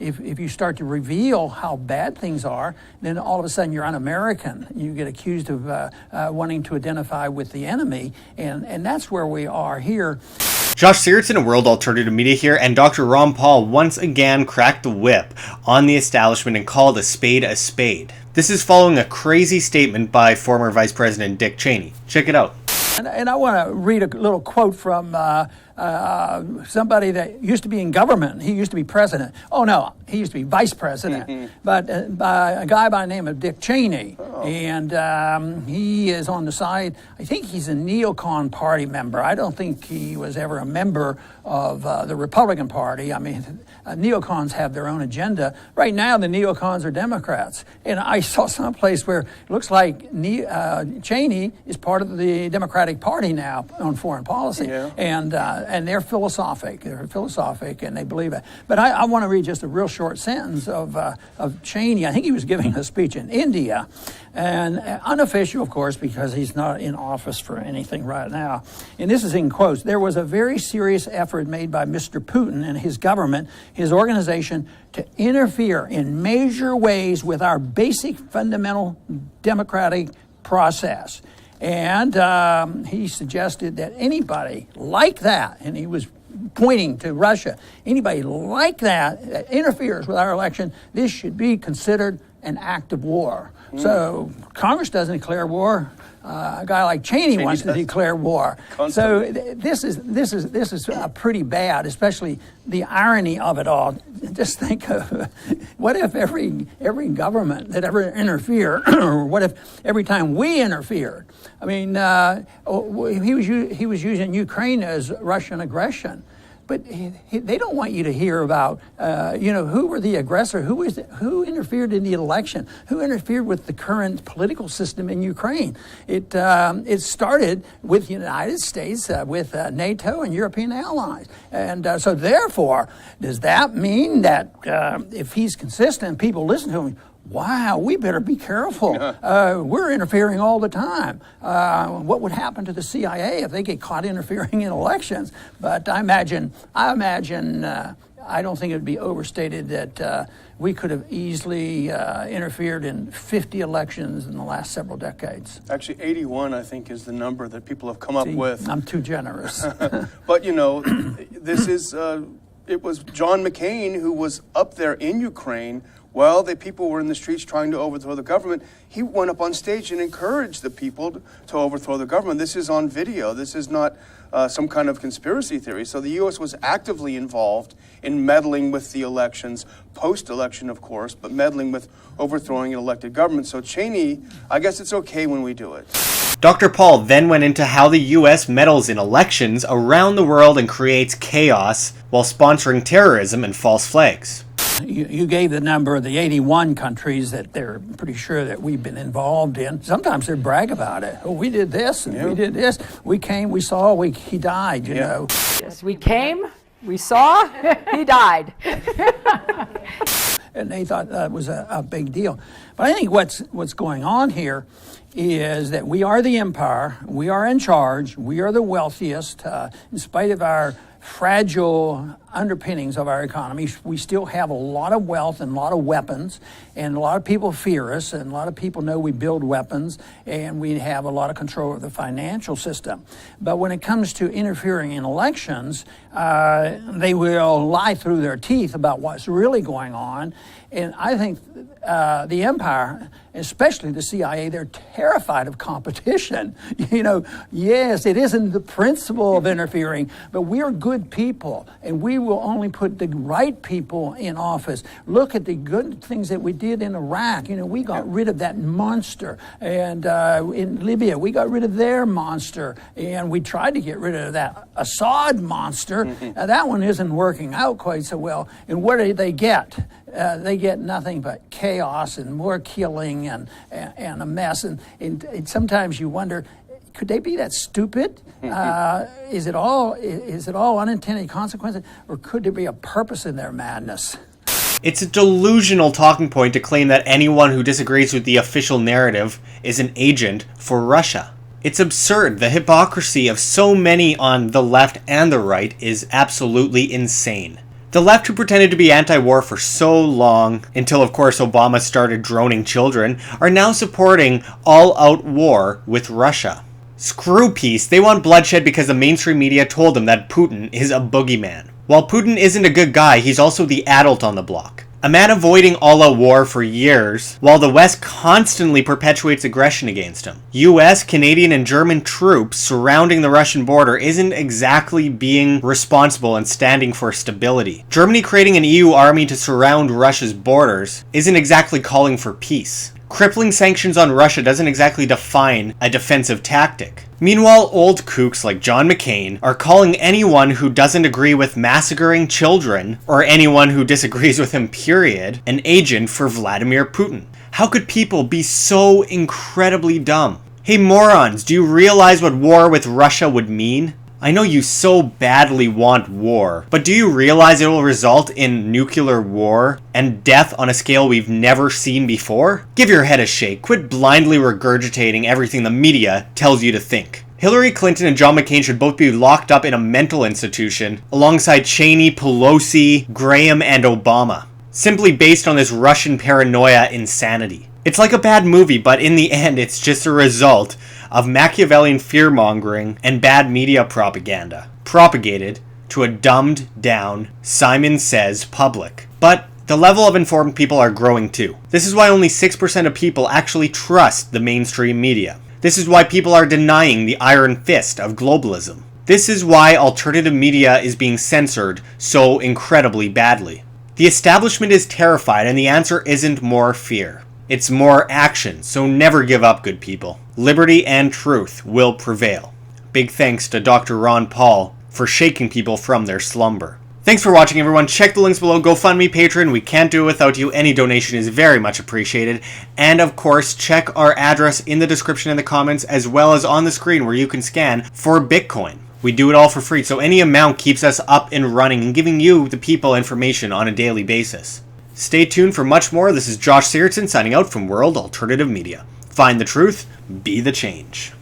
if you start to reveal how bad things are, then all of a sudden you're un-American. You get accused of wanting to identify with the enemy, and that's where we are here. Josh Sigurdson of World Alternative Media here, and Dr. Ron Paul once again cracked the whip on the establishment and called a spade a spade. This is following a crazy statement by former Vice President Dick Cheney. Check it out. And I want to read a little quote from somebody that used to be in government. He used to be president. Oh, no, he used to be vice president. But by a guy by the name of Dick Cheney. And he is on the side, I think he's a neocon party member. I don't think he was ever a member of the Republican Party. I mean, neocons have their own agenda. Right now, the neocons are Democrats. And I saw someplace where it looks like Cheney is part of the Democratic Party now on foreign policy. Yeah. And they're philosophic. They're philosophic, and they believe it. But I want to read just a real short sentence of Cheney. I think he was giving a speech in India, and unofficial, of course, because he's not in office for anything right now. And this is in quotes. There was a very serious effort made by Mr. Putin and his government, his organization, to interfere in major ways with our basic fundamental democratic process. And he suggested that anybody like that, and he was pointing to Russia, anybody like that interferes with our election, this should be considered an act of war. So Congress doesn't declare war. A guy like Cheney wants to declare war. So this is pretty bad, especially the irony of it all. Just think of what if every government that ever interfered, or what if every time we interfered? I mean, he was using Ukraine as Russian aggression. But they don't want you to hear about, who were the aggressor, who interfered in the election, who interfered with the current political system in Ukraine. It started with the United States, with NATO and European allies. And so therefore, does that mean that if he's consistent, people listen to him, wow, we better be careful. We're interfering all the time. What would happen to the CIA if they get caught interfering in elections? But I don't think it would be overstated that we could have easily interfered in 50 elections in the last several decades. Actually, 81, I think, is the number that people have come up with. I'm too generous. But, this is, it was John McCain who was up there in Ukraine while the people were in the streets trying to overthrow the government. He went up on stage and encouraged the people to overthrow the government. This is on video. This is not some kind of conspiracy theory. So the U.S. was actively involved in meddling with the elections, post-election, of course, but meddling with overthrowing an elected government. So Cheney, I guess it's okay when we do it. Dr. Paul then went into how the U.S. meddles in elections around the world and creates chaos while sponsoring terrorism and false flags. You gave the number of the 81 countries that they're pretty sure that we've been involved in. Sometimes they brag about it. Oh, we did this and we did this. We came, we saw, he died, you know. Yes, we came, we saw, he died. And they thought that was a big deal. But I think what's going on here is that we are the empire, we are in charge, we are the wealthiest, in spite of our fragile underpinnings of our economy. We still have a lot of wealth and a lot of weapons, and a lot of people fear us, and a lot of people know we build weapons, and we have a lot of control of the financial system. But when it comes to interfering in elections, they will lie through their teeth about what's really going on. And I think the empire, especially the CIA, they're terrified of competition. Yes, it isn't the principle of interfering, but we are good people, and we will only put the right people in office. Look at the good things that we did in Iraq. We got rid of that monster. And in Libya, we got rid of their monster. And we tried to get rid of that Assad monster. That one isn't working out quite so well. And what do they get? They get nothing but chaos and more killing and a mess. And sometimes you wonder, could they be that stupid? Is it all unintended consequences, or could there be a purpose in their madness? It's a delusional talking point to claim that anyone who disagrees with the official narrative is an agent for Russia. It's absurd. The hypocrisy of so many on the left and the right is absolutely insane. The left, who pretended to be anti-war for so long, until of course Obama started droning children, are now supporting all-out war with Russia. Screw peace, they want bloodshed because the mainstream media told them that Putin is a boogeyman. While Putin isn't a good guy, he's also the adult on the block. A man avoiding all-out war for years, while the West constantly perpetuates aggression against him. US, Canadian, and German troops surrounding the Russian border isn't exactly being responsible and standing for stability. Germany creating an EU army to surround Russia's borders isn't exactly calling for peace. Crippling sanctions on Russia doesn't exactly define a defensive tactic. Meanwhile, old kooks like John McCain are calling anyone who doesn't agree with massacring children, or anyone who disagrees with him period, an agent for Vladimir Putin. How could people be so incredibly dumb? Hey morons, do you realize what war with Russia would mean? I know you so badly want war, but do you realize it will result in nuclear war and death on a scale we've never seen before? Give your head a shake. Quit blindly regurgitating everything the media tells you to think. Hillary Clinton and John McCain should both be locked up in a mental institution alongside Cheney, Pelosi, Graham, and Obama, simply based on this Russian paranoia insanity. It's like a bad movie, but in the end, it's just a result of Machiavellian fear-mongering and bad media propaganda, propagated to a dumbed-down, Simon Says public. But the level of informed people are growing too. This is why only 6% of people actually trust the mainstream media. This is why people are denying the iron fist of globalism. This is why alternative media is being censored so incredibly badly. The establishment is terrified, and the answer isn't more fear. It's more action, so never give up, good people. Liberty and truth will prevail. Big thanks to Dr. Ron Paul for shaking people from their slumber. Thanks for watching, everyone. Check the links below. GoFundMe, Patreon. We can't do it without you. Any donation is very much appreciated. And of course, check our address in the description and the comments, as well as on the screen where you can scan for Bitcoin. We do it all for free, so any amount keeps us up and running and giving you, the people, information on a daily basis. Stay tuned for much more. This is Josh Sigurdson signing out from World Alternative Media. Find the truth, be the change.